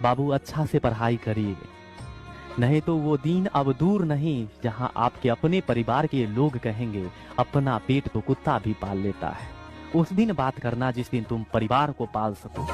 बाबू अच्छा से पढ़ाई करिए, नहीं तो वो दिन अब दूर नहीं जहां आपके अपने परिवार के लोग कहेंगे अपना पेट तो कुत्ता भी पाल लेता है। उस दिन बात करना जिस दिन तुम परिवार को पाल सको।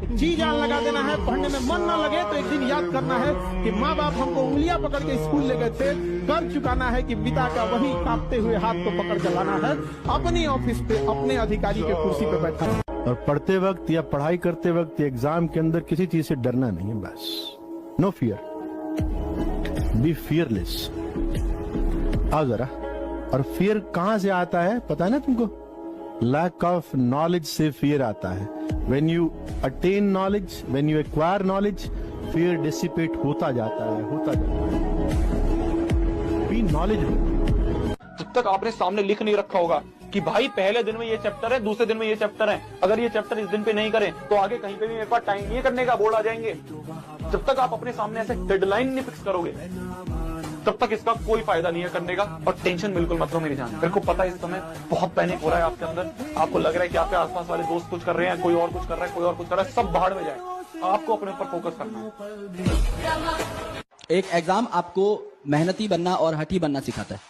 जी जान लगा देना है, पढ़ने में मन न लगे तो एक दिन याद करना है कि माँ बाप हमको उंगलियां पकड़ के स्कूल ले गए थे। कर चुकाना है कि पिता का वही कांपते हुए हाथ को पकड़ के लाना है, अपनी ऑफिस पे अपने अधिकारी के कुर्सी पे बैठा है। और पढ़ते वक्त या पढ़ाई करते वक्त एग्जाम के अंदर किसी चीज से डरना नहीं है, बस नो फियर, बी फियरलेस। आओ जरा। और फियर कहां से आता है पता है ना तुमको? लैक ऑफ नॉलेज से फियर आता है। When you attain knowledge, when you acquire knowledge, fear dissipate होता जाता है, होता जाता है। Be knowledgeable. जब तक आपने सामने लिख नहीं रखा होगा कि भाई पहले दिन में ये चैप्टर है, दूसरे दिन में ये चैप्टर है, अगर ये चैप्टर इस दिन पे नहीं करें तो आगे कहीं पे भी मेरे पास टाइम नहीं करने का, बोर्ड आ जाएंगे। जब तक आप अपने सामने ऐसे डेडलाइन नहीं फिक्स करोगे तब तक इसका कोई फायदा नहीं है करने का। और टेंशन बिल्कुल मत लो मेरी जान। मेरे को पता है इस समय बहुत पैनिक हो रहा है आपके अंदर, आपको लग रहा है कि आपके आसपास वाले दोस्त कुछ कर रहे हैं, कोई और कुछ कर रहा है, कोई और कुछ कर रहा है, सब बाहर में जाए। आपको अपने ऊपर फोकस करना है। एक एग्जाम आपको मेहनती बनना और हठी बनना सिखाता है।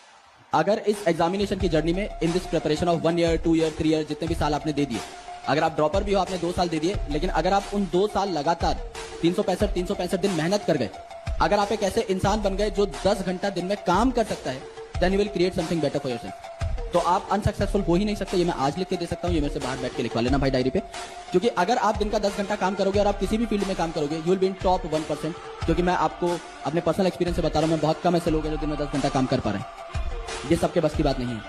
अगर इस एग्जामिनेशन की जर्नी में in this preparation of 1 year 2 year 3 year जितने भी साल आपने दे दिए, अगर आप ड्रॉपर भी हो आपने 2 साल दे दिए, लेकिन अगर आप उन 2 साल लगातार 365 दिन मेहनत कर गए, अगर आप एक ऐसे इंसान बन गए जो 10 घंटा दिन में काम कर सकता है, then you will create something better for yourself. तो आप अनसक्सेसफुल हो ही नहीं सकते। ये मैं आज लिख के दे सकता हूँ, ये मेरे से बाहर बैठ के लिखवा लेना भाई डायरी पे। क्योंकि अगर आप दिन का 10 घंटा काम करोगे और आप किसी भी फील्ड में काम करोगे, you will be in top 1%। क्योंकि मैं आपको अपने पर्सनल एक्सपीरियंस से बता रहा हूँ, मैं बहुत कम ऐसे लोग हैं जो दिन में 10 घंटा काम कर पा रहे हैं। ये सबके बस की बात नहीं है।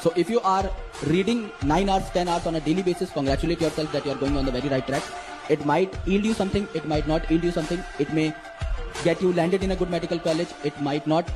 So if you are reading 9 hours, 10 hours on a daily basis, congratulate yourself that you are going on the very right track. It might yield you something, it might not yield you something. It may get you landed in a good medical college. It might not,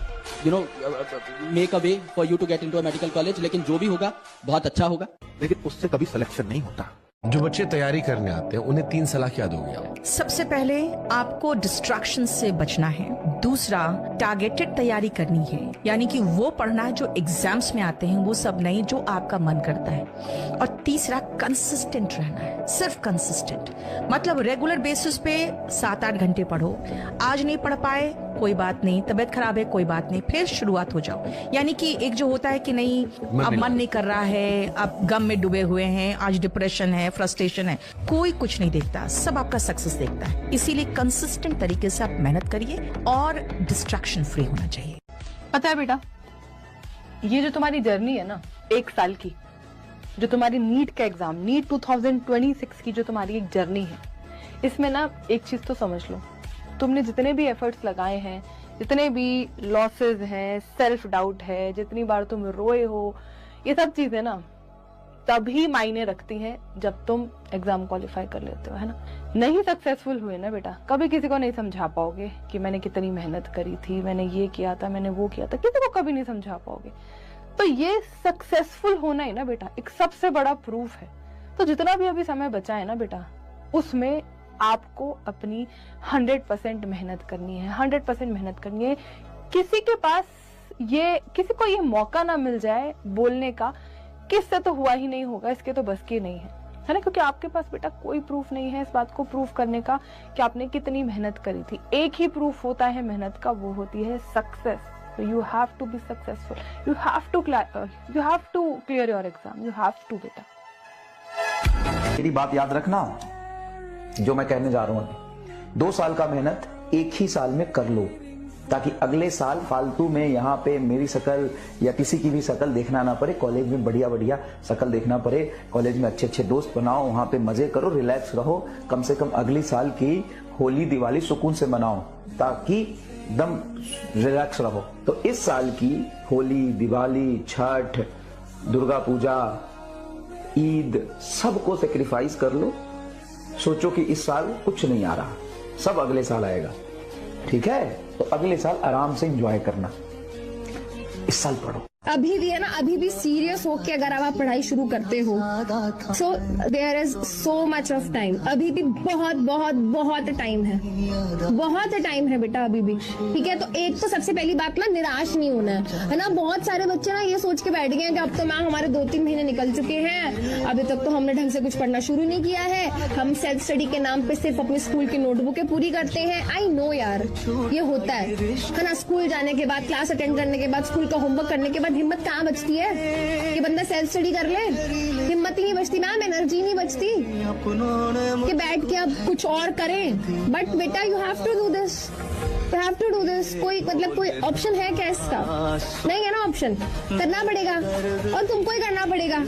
make a way for you to get into a medical college. लेकिन जो भी होगा बहुत अच्छा होगा। लेकिन उससे कभी सिलेक्शन नहीं होता। जो बच्चे तैयारी करने आते हैं उन्हें 3 सलाह क्या दोगे आप? सबसे पहले आपको डिस्ट्रैक्शन से बचना है। दूसरा, टारगेटेड तैयारी करनी है, यानी कि वो पढ़ना है जो एग्जाम्स में आते हैं, वो सब नहीं जो आपका मन करता है। और तीसरा, कंसिस्टेंट रहना है, सिर्फ कंसिस्टेंट। मतलब रेगुलर बेसिस पे 7-8 घंटे पढ़ो। आज नहीं पढ़ पाए कोई बात नहीं, तबीयत खराब है कोई बात नहीं, फिर शुरुआत हो जाओ। यानी कि एक जो होता है कि नहीं अब मन नहीं कर रहा है, अब गम में डूबे हुए हैं, आज डिप्रेशन है, फ्रस्ट्रेशन है, कोई कुछ नहीं देखता, सब आपका सक्सेस देखता है। इसीलिए कंसिस्टेंट तरीके से आप मेहनत करिए और डिस्ट्रैक्शन फ्री होना चाहिए। पता है बेटा, ये जो तुम्हारी जर्नी है ना 1 साल की, जो तुम्हारी नीट का एग्जाम, नीट 2026 की जो तुम्हारी एक जर्नी है, इसमें ना एक चीज तो समझ लो, तुमने जितने भी एफर्ट्स लगाए हैं, जितने भी लॉसेस हैं, सेल्फ डाउट है, जितनी बार तुम रोए हो, ये सब चीजें ना तभी मायने रखती हैं जब तुम एग्जाम क्वालिफाई कर लेते हो, है ना। नहीं सक्सेसफुल हुए ना बेटा, कभी किसी को नहीं समझा पाओगे कि मैंने कितनी मेहनत करी थी, मैंने ये किया था, मैंने वो किया था, किसी को कभी नहीं समझा पाओगे। तो ये सक्सेसफुल होना है ना बेटा एक सबसे बड़ा प्रूफ है। तो जितना भी अभी समय बचा है ना बेटा, उसमें आपको अपनी 100% मेहनत करनी है, 100% मेहनत करनी है। किसी के पास किसी को ये मौका ना मिल जाए बोलने का किससे तो हुआ ही नहीं होगा, इसके तो बस की नहीं है ना। क्योंकि आपके पास बेटा कोई प्रूफ नहीं है इस बात को प्रूफ करने का कि आपने कितनी मेहनत करी थी। एक ही प्रूफ होता है मेहनत का, वो होती है success. You have to be successful, you have to clear your exam, you have to बेटा। मेरी बात याद रखना जो मैं कहने जा रहा हूं। 2 साल का मेहनत 1 ही साल में कर लो, ताकि अगले साल फालतू में यहाँ पे मेरी शकल या किसी की भी शकल देखना ना पड़े। कॉलेज में बढ़िया बढ़िया शकल देखना पड़े, कॉलेज में अच्छे अच्छे दोस्त बनाओ, वहां पे मजे करो, रिलैक्स रहो। कम से कम अगली साल की होली दिवाली सुकून से मनाओ, ताकि दम रिलैक्स रहो। तो इस साल की होली दिवाली, छठ, दुर्गा पूजा, ईद, सबको सेक्रीफाइस कर लो। सोचो कि इस साल कुछ नहीं आ रहा, सब अगले साल आएगा, ठीक है। तो अगले साल आराम से एंजॉय करना, इस साल पढ़ो। अभी भी है ना, अभी भी सीरियस होके अगर आप पढ़ाई शुरू करते हो, so there is so much of time. अभी भी बहुत बहुत बहुत टाइम है, बहुत टाइम है बेटा अभी भी। ठीक है, तो एक तो सबसे पहली बात ना, निराश नहीं होना है ना। बहुत सारे बच्चे ना ये सोच के बैठ गए हैं कि अब तो मैम हमारे 2-3 महीने निकल चुके हैं, अभी तक तो हमने ढंग से कुछ पढ़ना शुरू नहीं किया है, हम सेल्फ स्टडी के नाम पे सिर्फ अपने स्कूल की नोटबुकें पूरी करते हैं। आई नो यार, ये होता है ना। स्कूल जाने के बाद, क्लास अटेंड करने के बाद, स्कूल का होमवर्क करने के बाद हिम्मत कहाँ बचती है कि बंदा सेल्फ स्टडी कर ले? हिम्मत ही नहीं बचती मैम, एनर्जी नहीं बचती कि बैठ के अब कुछ और करें। बट बेटा you have to do this, you have to do this. कोई मतलब कोई ऑप्शन है क्या इसका? नहीं है ना ऑप्शन, करना पड़ेगा और तुमको ही करना पड़ेगा।